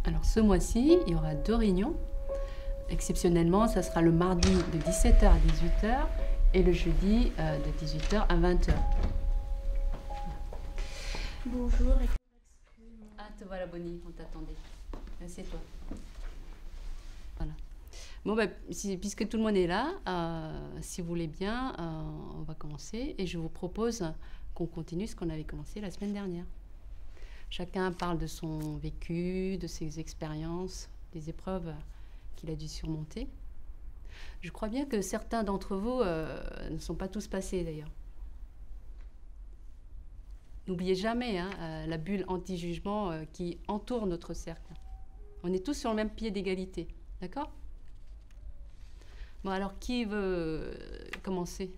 Alors ce mois-ci, il y aura 2 réunions. Exceptionnellement, ça sera le mardi de 17h à 18h et le jeudi de 18h à 20h. Bonjour. Ah, te voilà Bonnie, on t'attendait. Assieds-toi. Voilà. Bon, ben, puisque tout le monde est là, si vous voulez bien, on va commencer. Et je vous propose qu'on continue ce qu'on avait commencé la semaine dernière. Chacun parle de son vécu, de ses expériences, des épreuves qu'il a dû surmonter. Je crois bien que certains d'entre vous ne sont pas tous passés d'ailleurs. N'oubliez jamais la bulle anti-jugement qui entoure notre cercle. On est tous sur le même pied d'égalité, d'accord? Bon, alors qui veut commencer?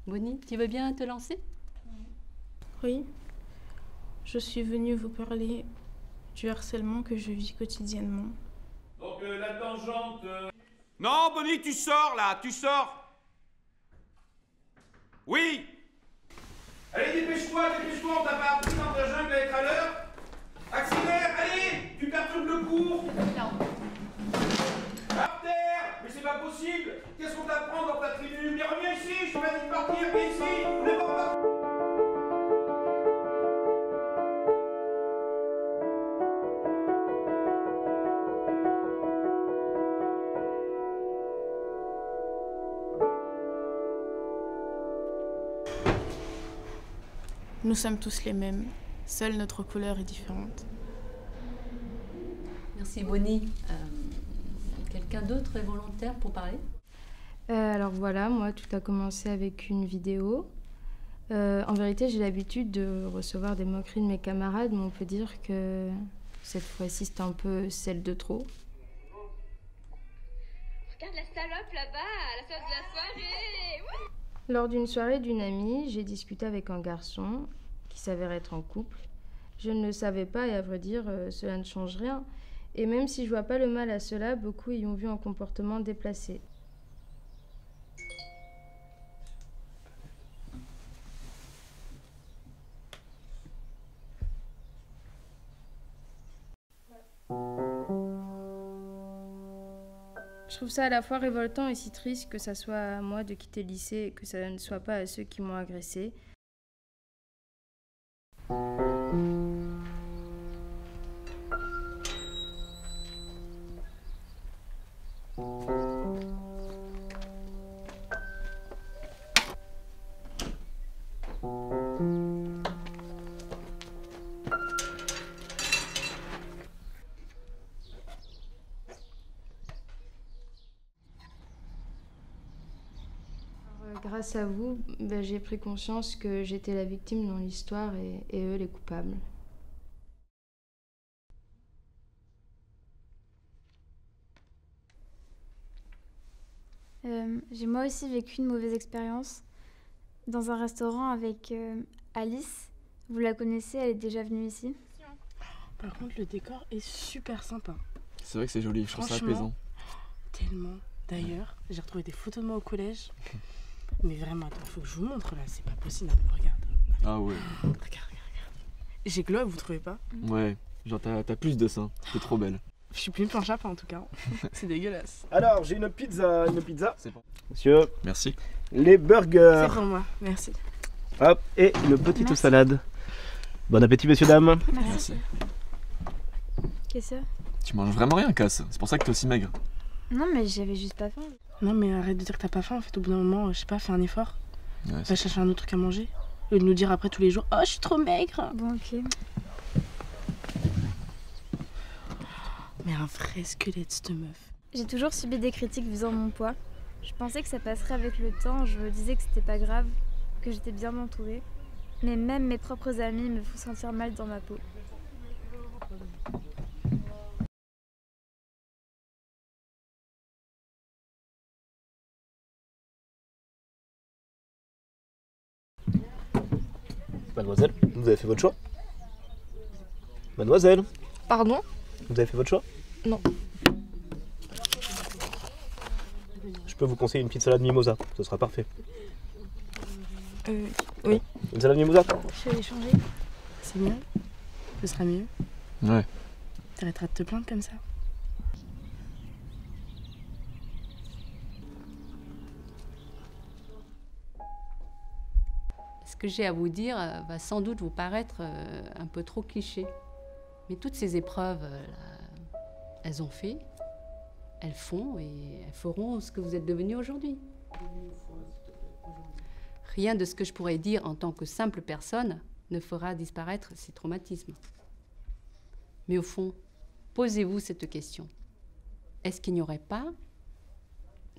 Bonnie, tu veux bien te lancer? Oui. Je suis venue vous parler du harcèlement que je vis quotidiennement. Donc la tangente... Non, Bonnie, tu sors là, tu sors. Oui. Allez, dépêche-toi, on t'a pas appris dans ta jungle à être à l'heure. Accélère, allez, tu perturbes le cours. Par terre, mais c'est pas possible. Qu'est-ce qu'on t'apprend dans ta tribu? Mais reviens ici, je t'ai dit de partir, viens ici. On n'est pas parti. Nous sommes tous les mêmes, seule notre couleur est différente. Merci Bonnie. Quelqu'un d'autre est volontaire pour parler? Alors voilà, moi tout a commencé avec une vidéo. En vérité, j'ai l'habitude de recevoir des moqueries de mes camarades, mais on peut dire que cette fois-ci, c'est un peu celle de trop. Regarde la salope là-bas, à la fin de la soirée. Wouh! Lors d'une soirée d'une amie, j'ai discuté avec un garçon qui s'avère être en couple. Je ne le savais pas et à vrai dire, cela ne change rien. Et même si je vois pas le mal à cela, beaucoup y ont vu un comportement déplacé. Je trouve ça à la fois révoltant et si triste que ça soit à moi de quitter le lycée et que ça ne soit pas à ceux qui m'ont agressée. Grâce à vous, j'ai pris conscience que j'étais la victime dans l'histoire et eux les coupables. J'ai moi aussi vécu une mauvaise expérience dans un restaurant avec Alice. Vous la connaissez, elle est déjà venue ici. Par contre, le décor est super sympa. C'est vrai que c'est joli, je trouve ça apaisant. Tellement. D'ailleurs, j'ai retrouvé des photos de moi au collège. Mais vraiment, attends, faut que je vous montre là, c'est pas possible. Non, mais regarde. Ah ouais. Regarde. J'ai glow, vous trouvez pas? Ouais, genre t'as plus de seins, t'es trop belle. Je suis plus une planche à pain en tout cas. C'est dégueulasse. Alors, j'ai une pizza. C'est bon. Monsieur. Merci. Les burgers. C'est pour moi, merci. Hop, et une petite Merci. salade. Bon appétit, messieurs, dames. Merci. Qu'est-ce que c'est? Tu manges vraiment rien, Cass. C'est pour ça que t'es aussi maigre. Non, mais j'avais juste pas faim. Non, mais arrête de dire que t'as pas faim en fait. Au bout d'un moment, je sais pas, fais un effort. Ouais, Va chercher un autre truc à manger. Au lieu de nous dire après tous les jours, oh, je suis trop maigre. Bon, ok. Mais un vrai squelette, cette meuf. J'ai toujours subi des critiques visant mon poids. Je pensais que ça passerait avec le temps, je me disais que c'était pas grave, que j'étais bien entourée. Mais même mes propres amis me font sentir mal dans ma peau. Mademoiselle, vous avez fait votre choix? Mademoiselle, Pardon? vous avez fait votre choix? Non. Je peux vous conseiller une petite salade mimosa, ce sera parfait. Oui. Une salade mimosa? Je vais les changer. C'est mieux? Ce sera mieux? Ouais. T'arrêteras de te plaindre comme ça? Ce que j'ai à vous dire va sans doute vous paraître un peu trop cliché. Mais toutes ces épreuves, elles ont fait, elles font et elles feront ce que vous êtes devenus aujourd'hui. Rien de ce que je pourrais dire en tant que simple personne ne fera disparaître ces traumatismes. Mais au fond, posez-vous cette question. Est-ce qu'il n'y aurait pas,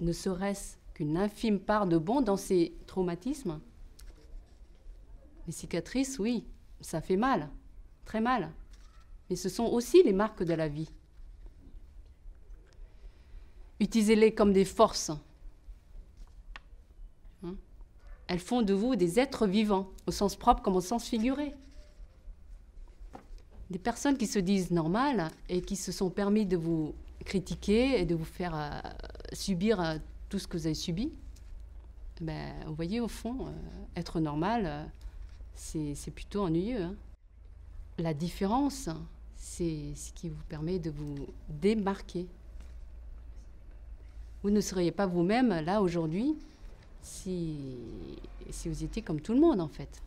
ne serait-ce qu'une infime part de bon dans ces traumatismes? Les cicatrices, oui, ça fait mal, très mal. Mais ce sont aussi les marques de la vie. Utilisez-les comme des forces. Elles font de vous des êtres vivants, au sens propre comme au sens figuré. Des personnes qui se disent normales et qui se sont permis de vous critiquer et de vous faire subir tout ce que vous avez subi. Ben, vous voyez, au fond, être normal, c'est plutôt ennuyeux. Hein. La différence, c'est ce qui vous permet de vous démarquer. Vous ne seriez pas vous-même là aujourd'hui si vous étiez comme tout le monde en fait.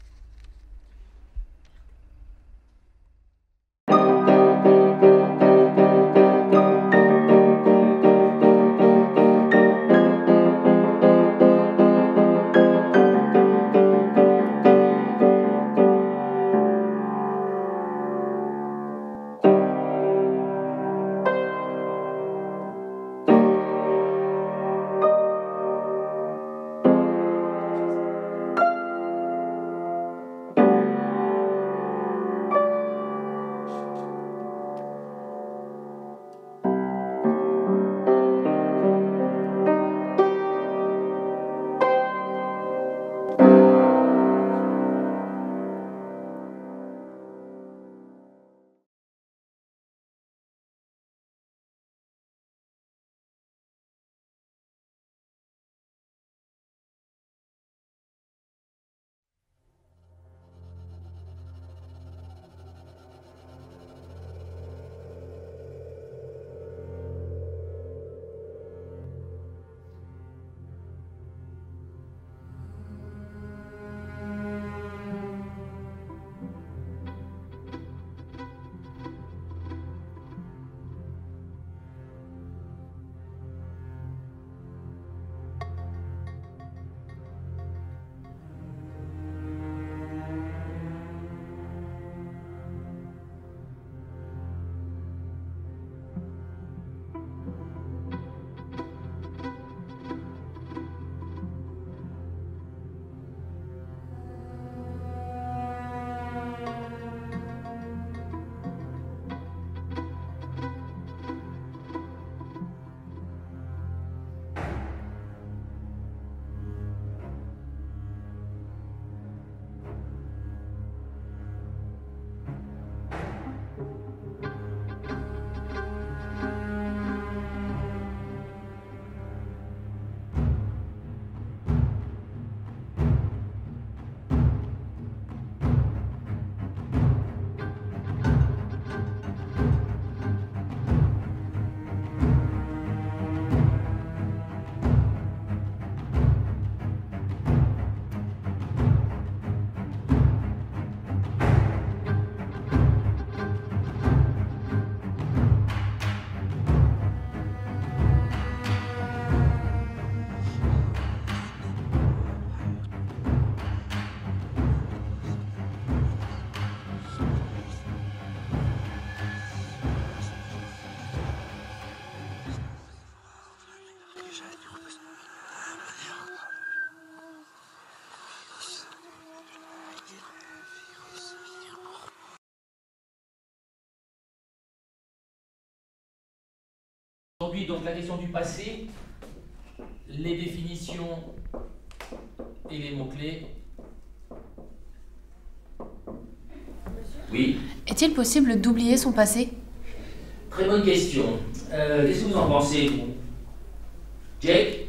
Aujourd'hui, donc, la question du passé, les définitions et les mots-clés. Oui. Est-il possible d'oublier son passé? Très bonne question. Qu'est-ce que vous en pensez, vous? Jake?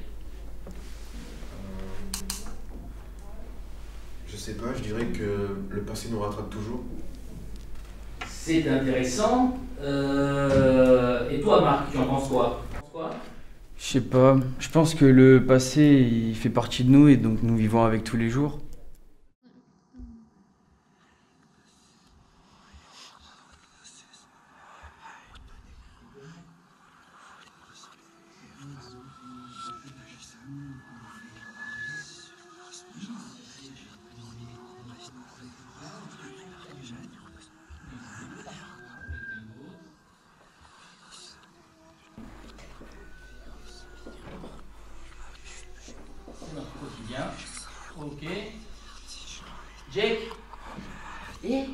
Je sais pas, je dirais que le passé nous rattrape toujours. C'est intéressant. Et toi, Marc, tu en penses quoi? Je sais pas, je pense que le passé, il fait partie de nous et donc nous vivons avec tous les jours. Quotidien. Ok. Jake. Et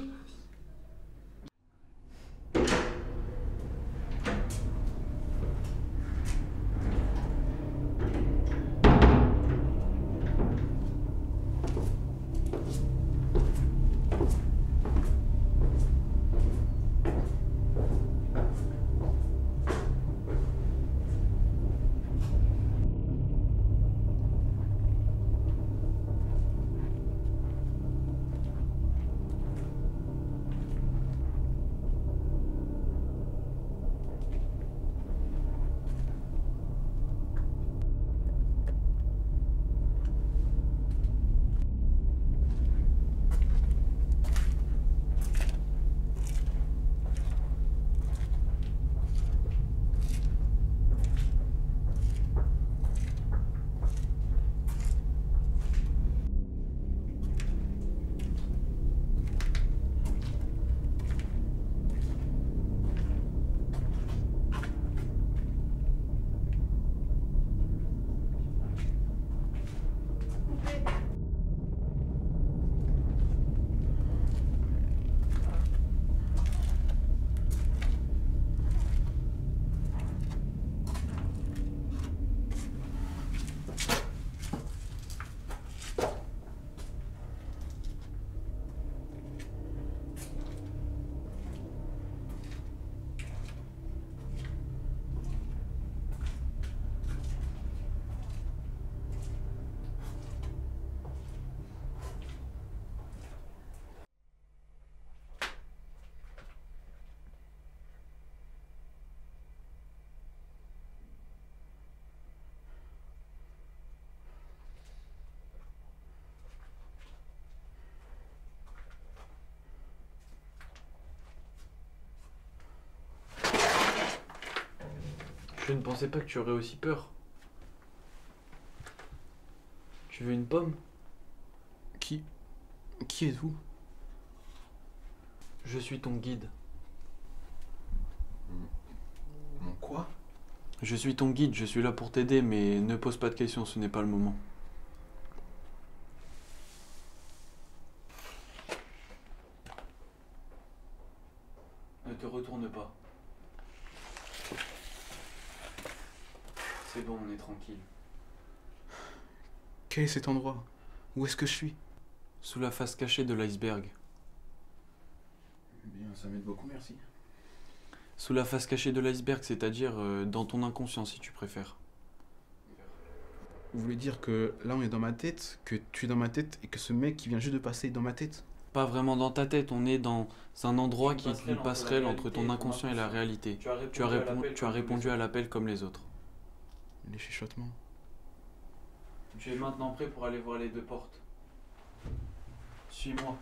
Je ne pensais pas que tu aurais aussi peur. Tu veux une pomme? Qui êtes-vous? Je suis ton guide. Mon quoi? Je suis ton guide, je suis là pour t'aider, mais ne pose pas de questions, ce n'est pas le moment. Ne te retourne pas. C'est bon, on est tranquille. Quel est cet endroit? Où est-ce que je suis? Sous la face cachée de l'iceberg. Eh bien, ça m'aide beaucoup, merci. Sous la face cachée de l'iceberg, c'est-à-dire dans ton inconscient, si tu préfères. Vous voulez dire que là, on est dans ma tête, que tu es dans ma tête, et que ce mec qui vient juste de passer est dans ma tête? Pas vraiment dans ta tête, on est dans un endroit qui est une passerelle entre ton inconscient et la réalité. Tu as répondu à l'appel comme les autres. Les chuchotements. Tu es maintenant prêt pour aller voir les deux portes. Suis-moi.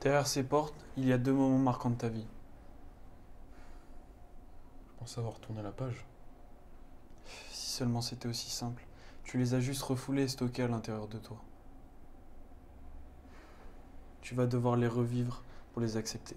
Derrière ces portes, il y a deux moments marquants de ta vie. Je pense avoir tourné la page. Si seulement c'était aussi simple. Tu les as juste refoulés et stockés à l'intérieur de toi. Tu vas devoir les revivre pour les accepter.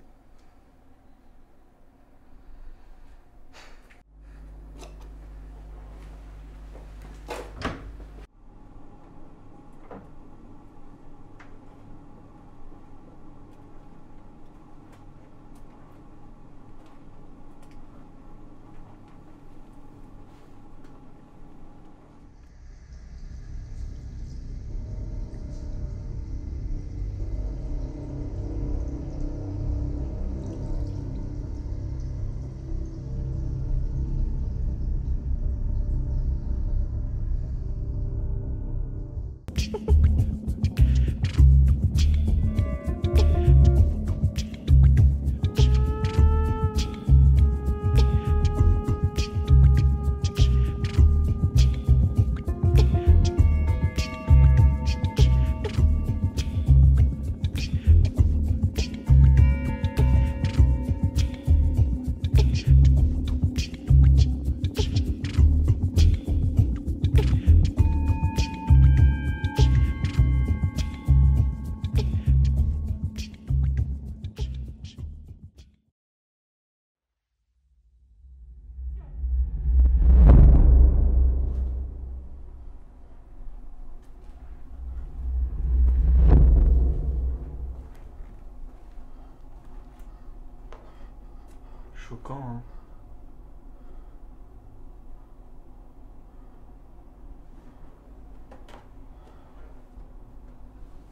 choquant, hein.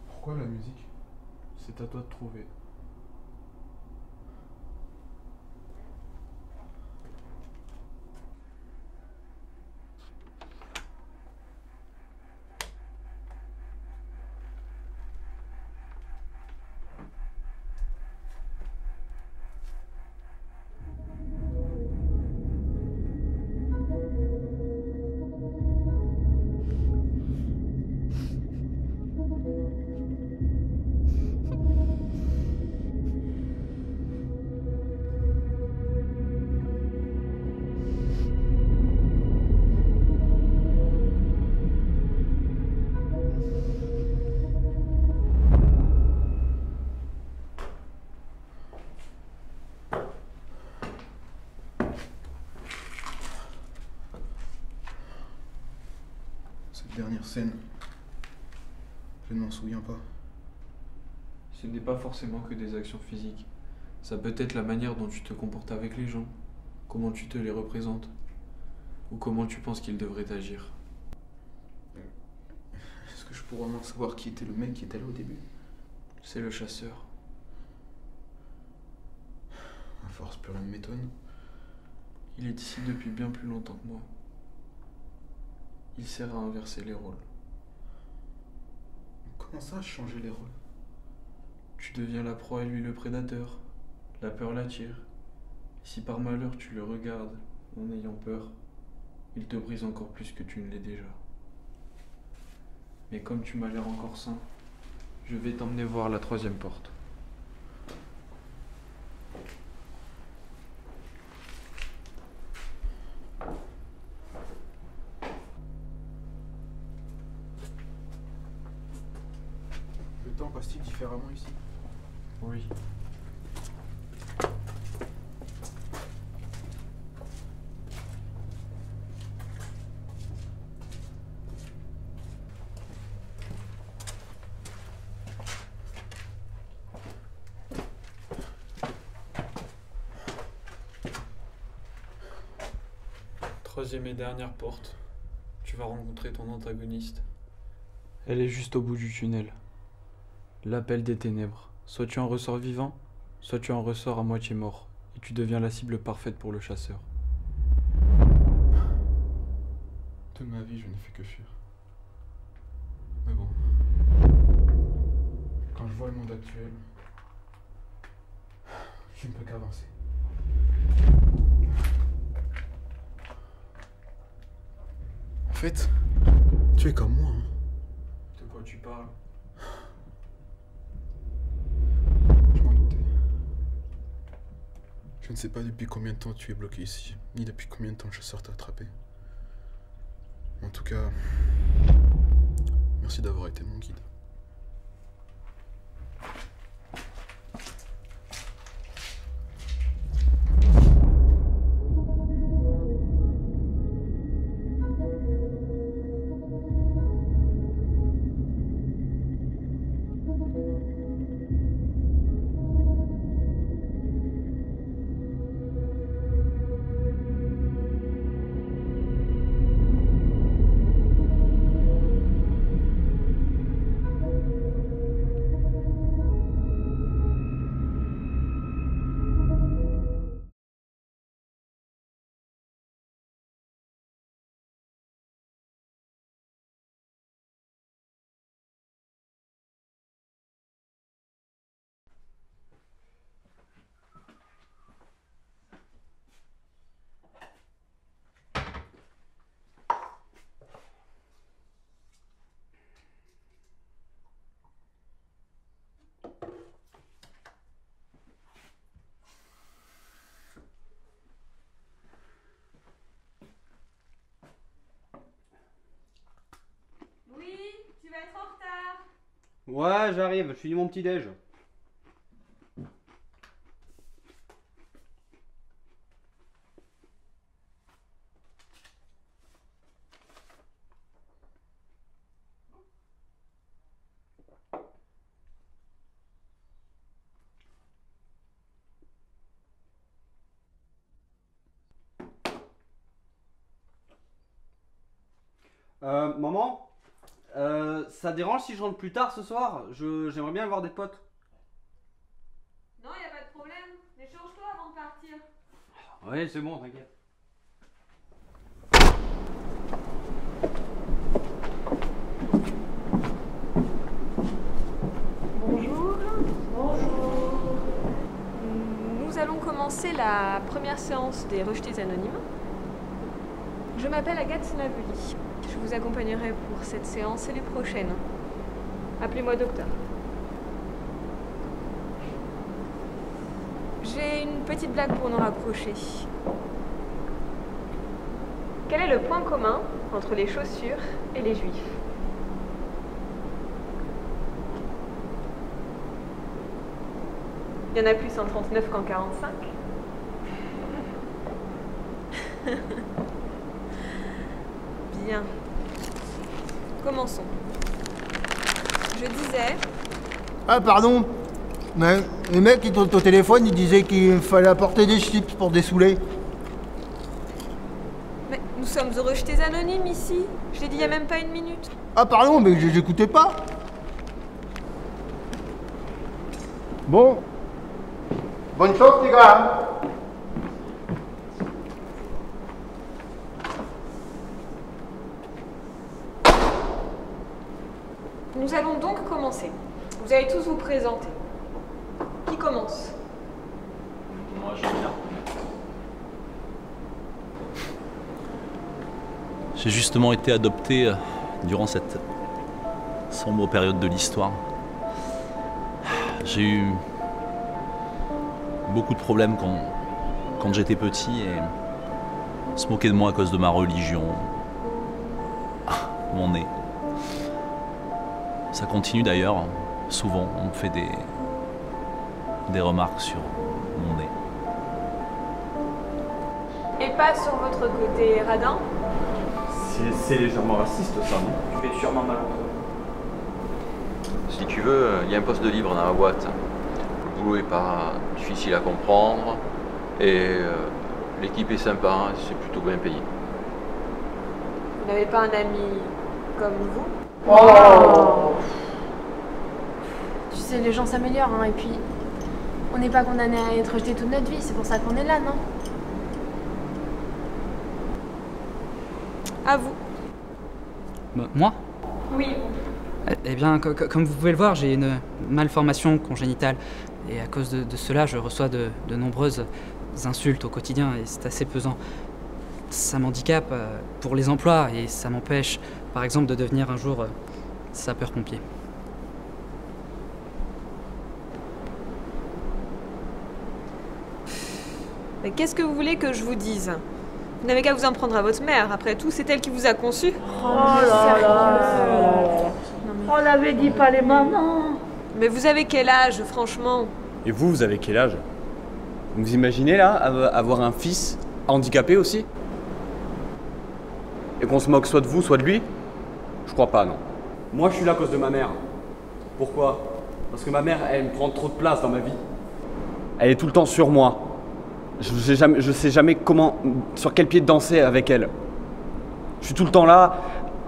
Pourquoi la musique? C'est à toi de trouver. Cette dernière scène, je ne m'en souviens pas. Ce n'est pas forcément que des actions physiques. Ça peut être la manière dont tu te comportes avec les gens, comment tu te les représentes, ou comment tu penses qu'ils devraient agir. Est-ce que je pourrais vraiment savoir qui était le mec qui était là au début? C'est le chasseur. À force, plus rien ne m'étonne. Il est ici depuis bien plus longtemps que moi. Il sert à inverser les rôles. Comment ça, changer les rôles? Tu deviens la proie et lui le prédateur. La peur l'attire. Si par malheur tu le regardes en ayant peur, il te brise encore plus que tu ne l'es déjà. Mais comme tu m'as l'air encore sain, je vais t'emmener voir la 3e porte. Le temps passe-t-il différemment ici? Oui. Troisième et dernière porte. Tu vas rencontrer ton antagoniste. Elle est juste au bout du tunnel. L'appel des ténèbres. Soit tu en ressors vivant, soit tu en ressors à moitié mort, et tu deviens la cible parfaite pour le chasseur. Toute ma vie, je n'ai fait que fuir. Mais bon. Quand je vois le monde actuel, je ne peux qu'avancer. En fait, tu es comme moi, hein. De quoi tu parles? Je m'en doutais. Je ne sais pas depuis combien de temps tu es bloqué ici, ni depuis combien de temps je sors t'attraper. En tout cas, merci d'avoir été mon guide. Ouais, j'arrive, je finis mon petit déj. Maman, ça dérange si je rentre plus tard ce soir? J'aimerais bien voir des potes. Non, y a pas de problème. Mais change-toi avant de partir. Ouais, c'est bon, t'inquiète. Bonjour. Bonjour. Nous allons commencer la première séance des rejetés anonymes. Je m'appelle Agathe Sinavuli. Je vous accompagnerai pour cette séance et les prochaines. Appelez-moi docteur. J'ai une petite blague pour nous rapprocher. Quel est le point commun entre les chaussures et les juifs? Il y en a plus en 39 qu'en 45. Bien. Commençons. Je disais... Ah, pardon. Mais les mecs qui tournent au téléphone, ils disaient qu'il fallait apporter des chips pour dessouler. Mais nous sommes aux rejetés anonymes ici. Je l'ai dit il n'y a même pas une minute. Ah, pardon, mais j'écoutais pas. Bon. Bonne chance, les gars. Nous allons donc commencer. Vous allez tous vous présenter. Qui commence? Moi, je viens. J'ai justement été adopté durant cette sombre période de l'histoire. J'ai eu beaucoup de problèmes quand j'étais petit et on se moquait de moi à cause de ma religion, mon nez. Ça continue d'ailleurs, souvent on me fait des remarques sur mon nez. Et pas sur votre côté radin? C'est légèrement raciste ça, non? Tu fais sûrement mal entre eux. Si tu veux, il y a un poste de libre dans la boîte. Le boulot est pas difficile à comprendre et l'équipe est sympa, hein, c'est plutôt bien payé. Vous n'avez pas un ami comme vous? Oh. Tu sais, les gens s'améliorent, hein, et puis on n'est pas condamné à être rejeté toute notre vie, c'est pour ça qu'on est là, non? À vous. Moi? Oui. Eh bien, comme vous pouvez le voir, j'ai une malformation congénitale. Et à cause de cela, je reçois de nombreuses insultes au quotidien et c'est assez pesant. Ça m'handicape pour les emplois et ça m'empêche, par exemple, de devenir un jour sapeur-pompier. Mais qu'est-ce que vous voulez que je vous dise? Vous n'avez qu'à vous en prendre à votre mère. Après tout, c'est elle qui vous a conçu. Oh là là. On l'avait dit pas les mamans. Mais vous avez quel âge, franchement? Et vous avez quel âge? Vous vous imaginez là, avoir un fils handicapé aussi? Et qu'on se moque soit de vous, soit de lui? Je crois pas, non. Moi, je suis là à cause de ma mère. Pourquoi? Parce que ma mère, elle me prend trop de place dans ma vie. Elle est tout le temps sur moi. Je sais jamais comment, sur quel pied danser avec elle. Je suis tout le temps là,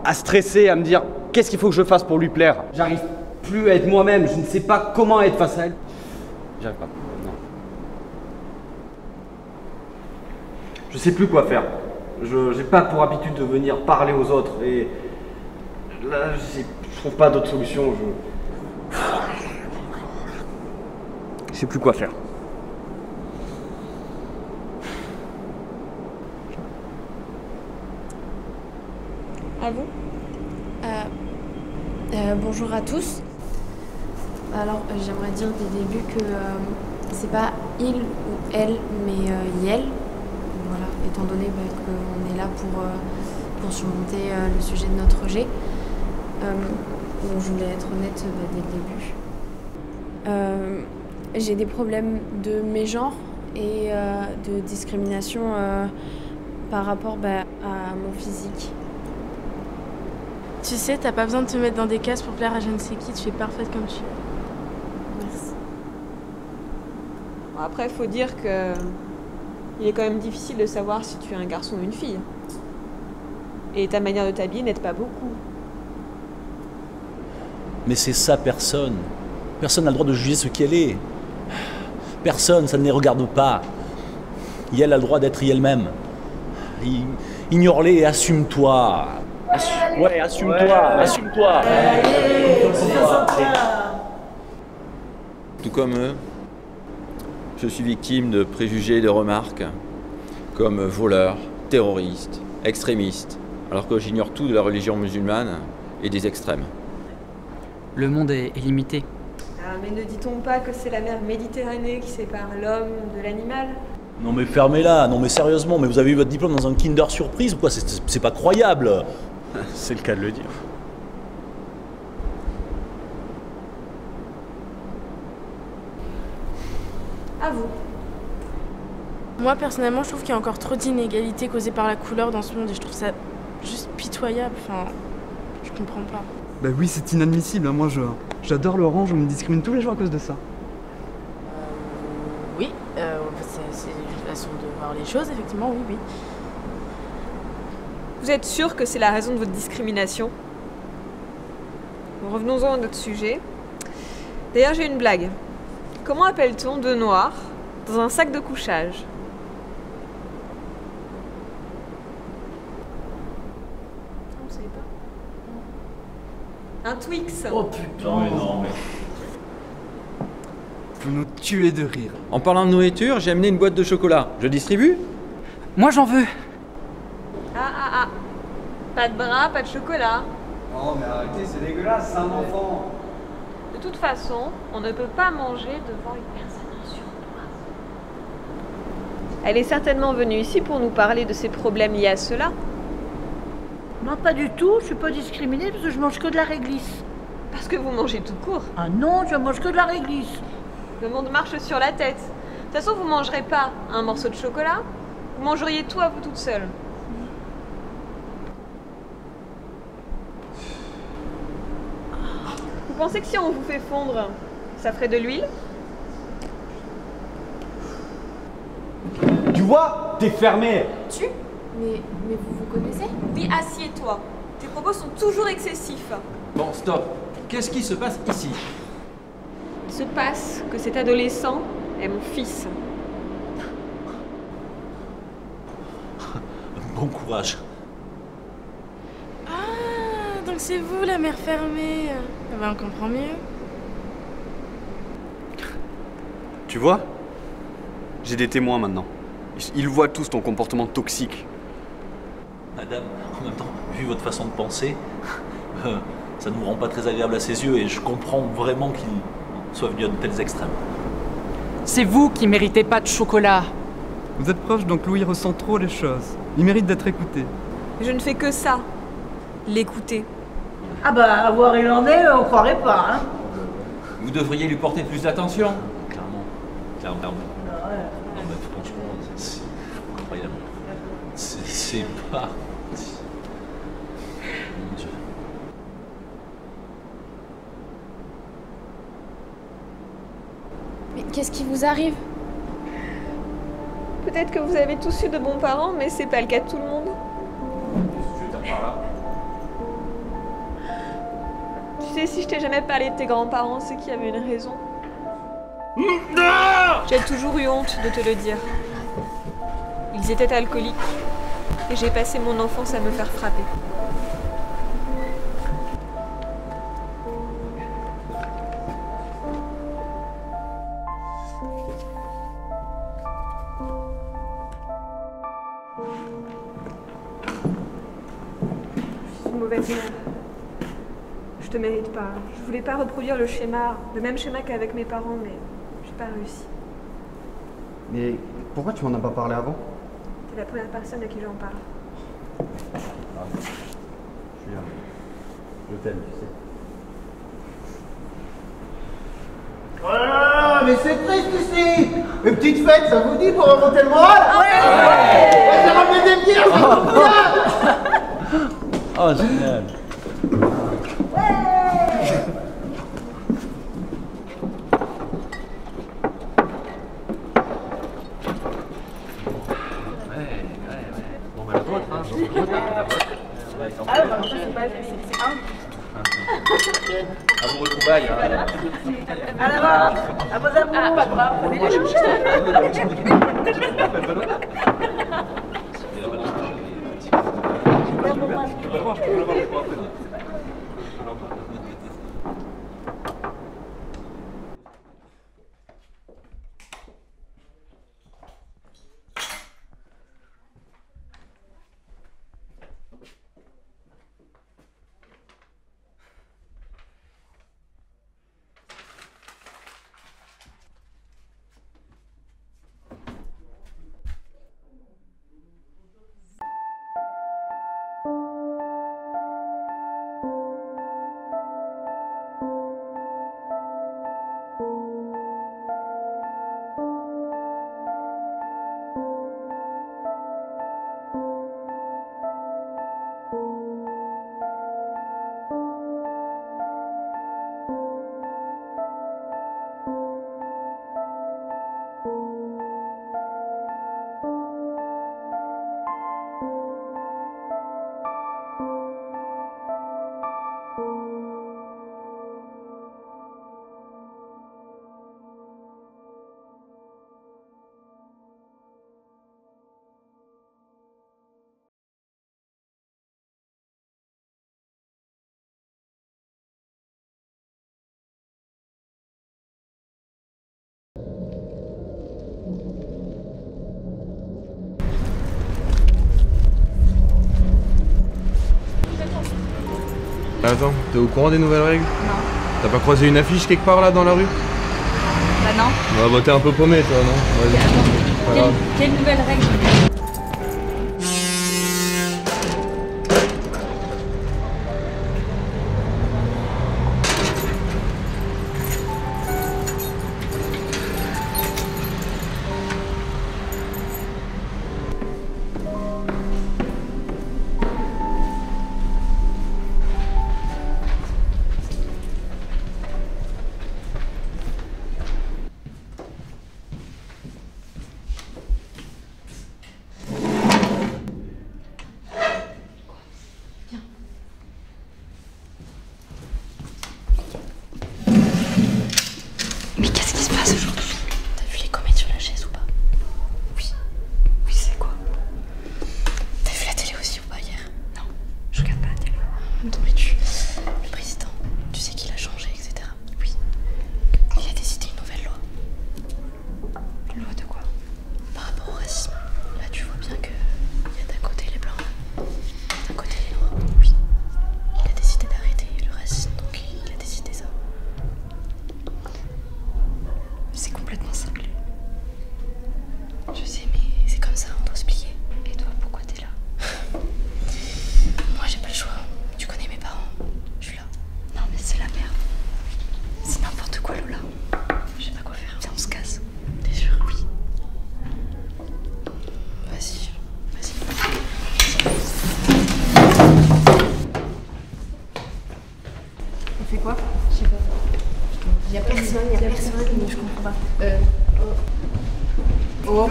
à stresser, à me dire qu'est-ce qu'il faut que je fasse pour lui plaire. J'arrive plus à être moi-même, je ne sais pas comment être face à elle. J'arrive pas, non. Je sais plus quoi faire. Je n'ai pas pour habitude de venir parler aux autres et là, je trouve pas d'autre solution. Je sais plus quoi faire. À vous. Bonjour à tous. Alors, j'aimerais dire dès le début que c'est pas il ou elle, mais Yel. Voilà, étant donné qu'on est là pour surmonter le sujet de notre rejet. Donc, je voulais être honnête dès le début. J'ai des problèmes de mégenre et de discrimination par rapport à mon physique. Tu sais, t'as pas besoin de te mettre dans des cases pour plaire à je ne sais qui, tu es parfaite comme tu es. Merci. Bon, après, il faut dire que il est quand même difficile de savoir si tu es un garçon ou une fille. Et ta manière de t'habiller n'aide pas beaucoup. Mais c'est ça, personne. Personne n'a le droit de juger ce qu'elle est. Personne, ça ne les regarde pas. Et elle a le droit d'être elle-même. Ignore-les et assume-toi. Ouais, assume-toi, assume-toi. Tout comme eux, je suis victime de préjugés et de remarques, comme voleur, terroriste, extrémiste, alors que j'ignore tout de la religion musulmane et des extrêmes. Le monde est limité. Ah, mais ne dit-on pas que c'est la mer Méditerranée qui sépare l'homme de l'animal? Non mais fermez-la, non mais sérieusement, mais vous avez eu votre diplôme dans un Kinder Surprise ou quoi? C'est pas croyable. C'est le cas de le dire. À vous. Moi, personnellement, je trouve qu'il y a encore trop d'inégalités causées par la couleur dans ce monde et je trouve ça juste pitoyable. Enfin, je comprends pas. Bah oui, c'est inadmissible. Moi, j'adore l'orange, on me discrimine tous les jours à cause de ça. Oui, c'est une façon de voir les choses, effectivement, oui. Vous êtes sûr que c'est la raison de votre discrimination? Bon, revenons-en à notre sujet. D'ailleurs, j'ai une blague. Comment appelle-t-on deux noirs dans un sac de couchage? Vous savez pas? Un Twix. Oh putain, mais non, mais... Vous nous tuez de rire. En parlant de nourriture, j'ai amené une boîte de chocolat. Je distribue? Moi, j'en veux. Ah. Pas de bras, pas de chocolat. Oh, mais arrêtez, c'est dégueulasse, c'est un enfant. De toute façon, on ne peut pas manger devant une personne en surpoids. Elle est certainement venue ici pour nous parler de ses problèmes liés à cela. Non, pas du tout. Je suis pas discriminée parce que je mange que de la réglisse. Parce que vous mangez tout court. Ah non, je mange que de la réglisse. Le monde marche sur la tête. De toute façon, vous mangerez pas un morceau de chocolat. Vous mangeriez tout à vous toute seule. Vous pensez que si on vous fait fondre, ça ferait de l'huile? Tu vois, t'es fermé. Mais vous vous connaissez? Oui, assieds-toi. Tes propos sont toujours excessifs. Bon, stop. Qu'est-ce qui se passe ici? Il se passe que cet adolescent est mon fils. Bon courage. Ah, donc c'est vous la mère fermée. Ah bah, on comprend mieux. Tu vois, j'ai des témoins maintenant. Ils voient tous ton comportement toxique. Madame, en même temps, vu votre façon de penser, ça ne nous rend pas très agréable à ses yeux et je comprends vraiment qu'il soit venu à de tels extrêmes. C'est vous qui méritez pas de chocolat. Vous êtes proche, donc Louis ressent trop les choses. Il mérite d'être écouté. Je ne fais que ça. L'écouter. Ah bah, voir il en est, on croirait pas, hein. Vous devriez lui porter plus d'attention. Clairement. Non, mais franchement, c'est incroyable. C'est pas... Mon Dieu. Mais qu'est-ce qui vous arrive? Peut-être que vous avez tous eu de bons parents, mais c'est pas le cas de tout le monde. Tu sais, si je t'ai jamais parlé de tes grands-parents, c'est qu'il y avait une raison. J'ai toujours eu honte de te le dire. Ils étaient alcooliques et j'ai passé mon enfance à me faire frapper. Je suis une mauvaise mère. Je te mérite pas. Je voulais pas reproduire le même schéma qu'avec mes parents, mais j'ai pas réussi. Mais pourquoi tu m'en as pas parlé avant? T'es la première personne à qui j'en parle. Julien, je t'aime, tu sais. Oh là là, mais c'est triste ici. Une petite fête, ça vous dit pour remonter le moral? Ouais. J'ai ramené des bières, ça vous bien. Oh, génial. Bon, bah la vôtre, hein. La vôtre. Ah, bah, ça, c'est pas. C'est un. À vos retrouvailles. Hein. À la mort. À vos amours. Attends, t'es au courant des nouvelles règles? Non. T'as pas croisé une affiche quelque part là dans la rue? Bah non. Bah t'es un peu paumé toi, non? Vas-y. Pas grave. Quelle nouvelle règle? Mais qu'est-ce qui se passe aujourd'hui? T'as vu les comètes sur la chaise ou pas? Oui. Oui, c'est quoi? T'as vu la télé aussi ou pas hier? Non, je regarde pas la télé. Attends, mais le président, tu sais qu'il a changé, etc. Oui. Il a décidé une nouvelle loi. Une loi de quoi? Par rapport au racisme. Là, tu vois bien que il y a d'un côté les blancs, d'un côté les noirs. Oui. Il a décidé d'arrêter le racisme, donc il a décidé ça. C'est complètement simple. Je sais, mais c'est comme ça, on doit se plier. Et toi, pourquoi t'es là? Moi, j'ai pas le choix. Tu connais mes parents. Je suis là. Non, mais c'est la merde. C'est n'importe quoi, Lola. Je sais pas quoi faire. Viens, on se casse. T'es sûr? Oui. Vas-y. On fait quoi? Je sais pas. Il y a personne, mais je comprends pas. Oh,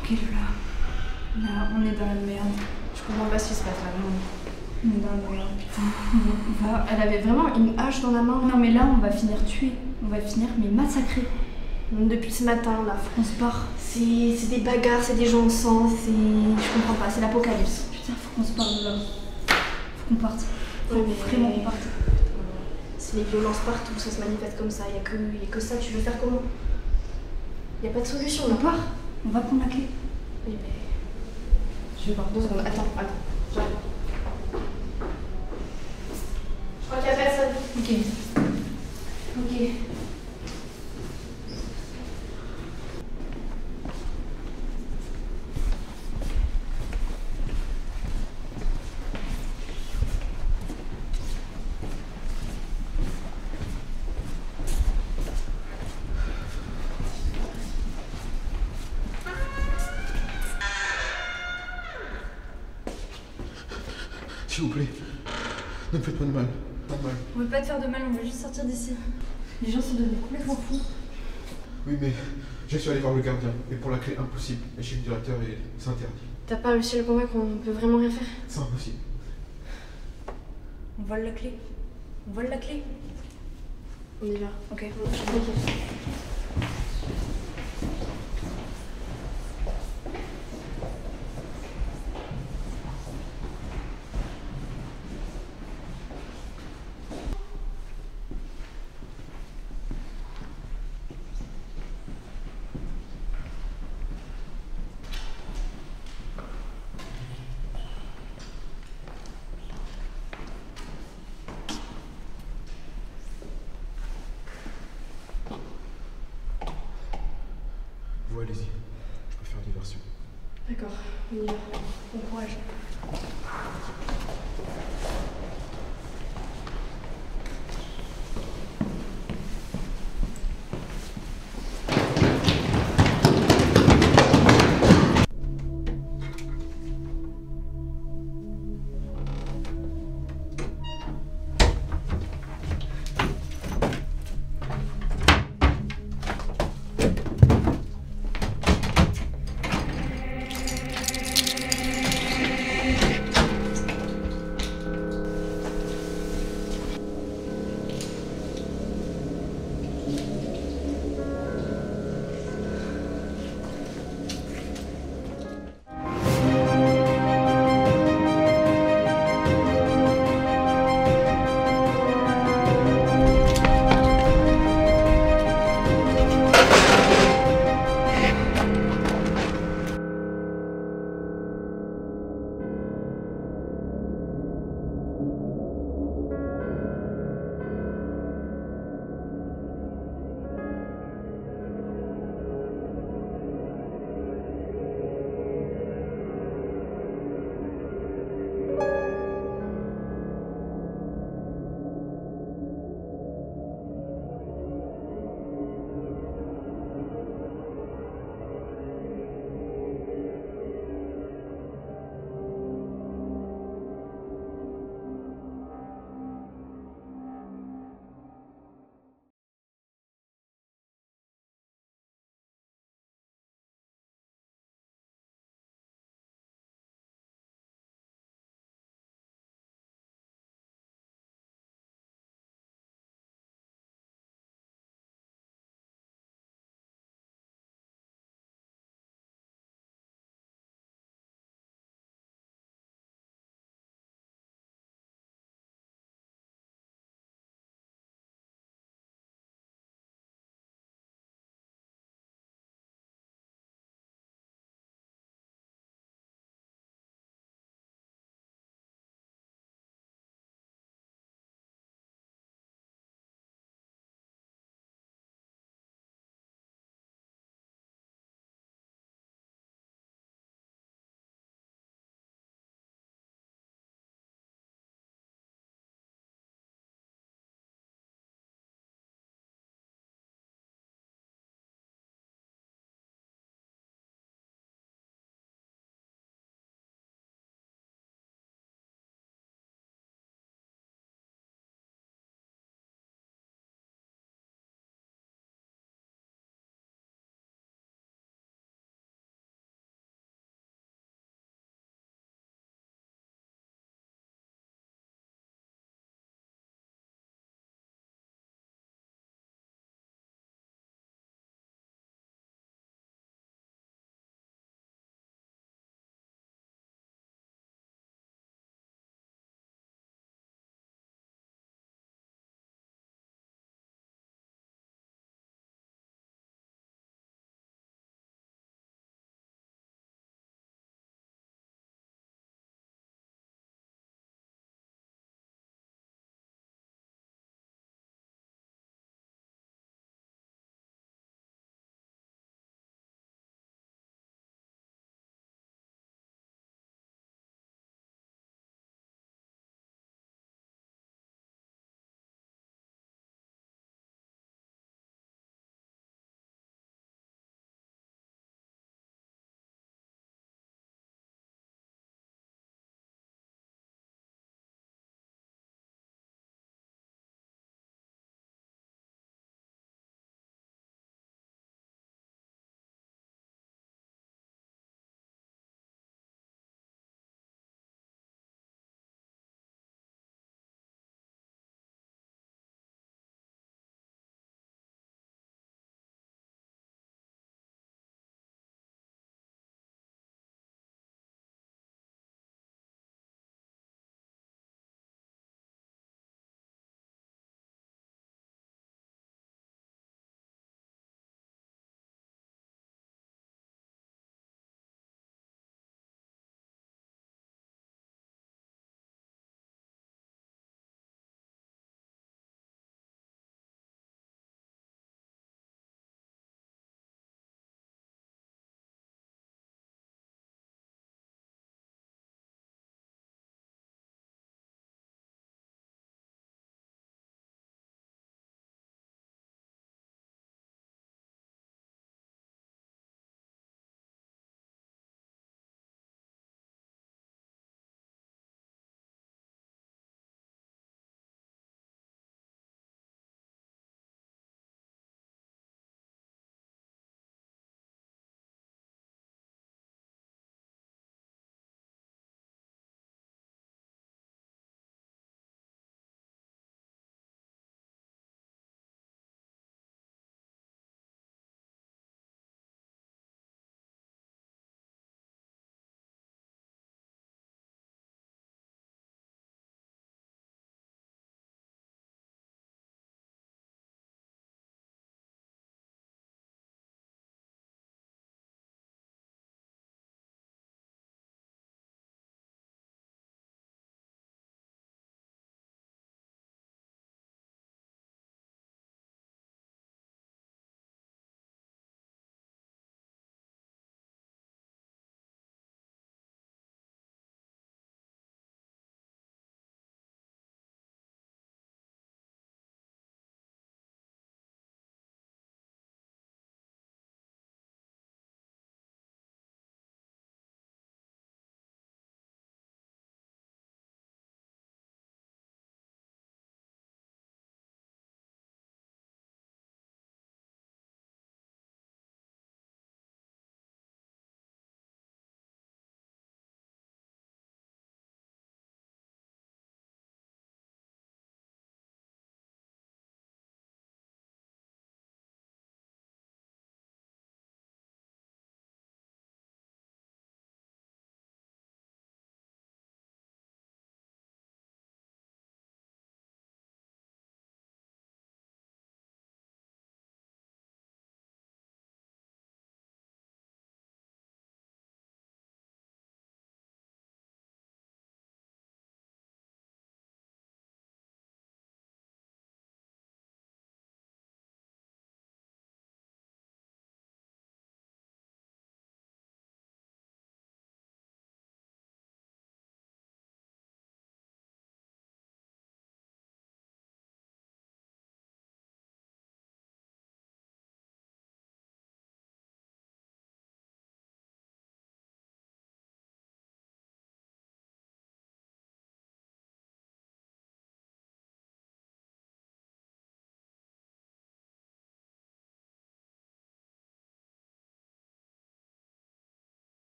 Ok, là, on est dans la merde. Je comprends pas ce qui se passe là. On est dans la merde. Elle avait vraiment une hache dans la main. Non, mais là, on va finir tués. On va finir, mais massacrés. Depuis ce matin, là. On se barre. C'est des bagarres, c'est des gens en sang, c'est. Je comprends pas, c'est l'apocalypse. Putain, faut qu'on se barre de là. Faut qu'on parte. Faut Ouais, mais vraiment qu'on parte. C'est les violences partout, ça se manifeste comme ça. Y a que ça, tu veux faire comment? Y a pas de solution là. On part. On va prendre la clé. Oui, mais. Je vais voir 2 secondes. Attends. J'arrive. Je crois qu'il y a personne. Ok. S'il vous plaît, ne me faites pas de mal. Pas de mal. On veut pas te faire de mal, on veut juste sortir d'ici. Les gens sont devenus complètement fous. Oui, mais je suis allé voir le gardien, et pour la clé, impossible. Et chez le directeur, et c'est interdit. T'as pas réussi à le convaincre qu'on peut vraiment rien faire? C'est impossible. On vole la clé. On vole la clé. On y va. Ok. Vous, allez-y. Je préfère diversion. D'accord, on y va. Bon courage.